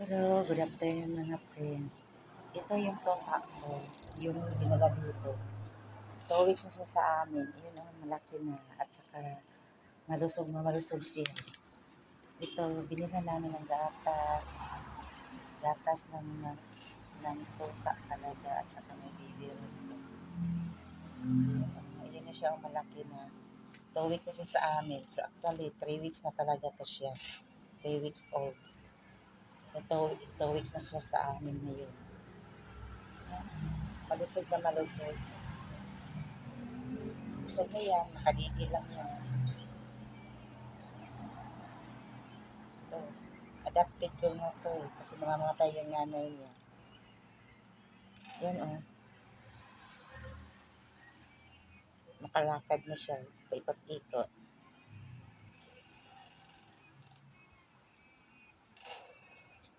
Hello, good afternoon mga friends. Ito yung toka ko, yung dinala dito. 2 weeks na siya sa amin. Yun ang malaki na at saka malusog na malusog siya. Ito, binila namin ng gatas ng toka talaga at saka may baby rin ito. Ayun na siya ang malaki na. 2 weeks na siya sa amin. Pero actually, 3 weeks na talaga to siya. 3 weeks old. Ito, 2 weeks na siya sa amin ngayon. Malusog na malusog. Busog na yan, nakadidi lang yan. Ito, adapted ko na to eh, kasi namamatay yung nanay niya. Yan oh, nakalakad na siya, paikot-ikot.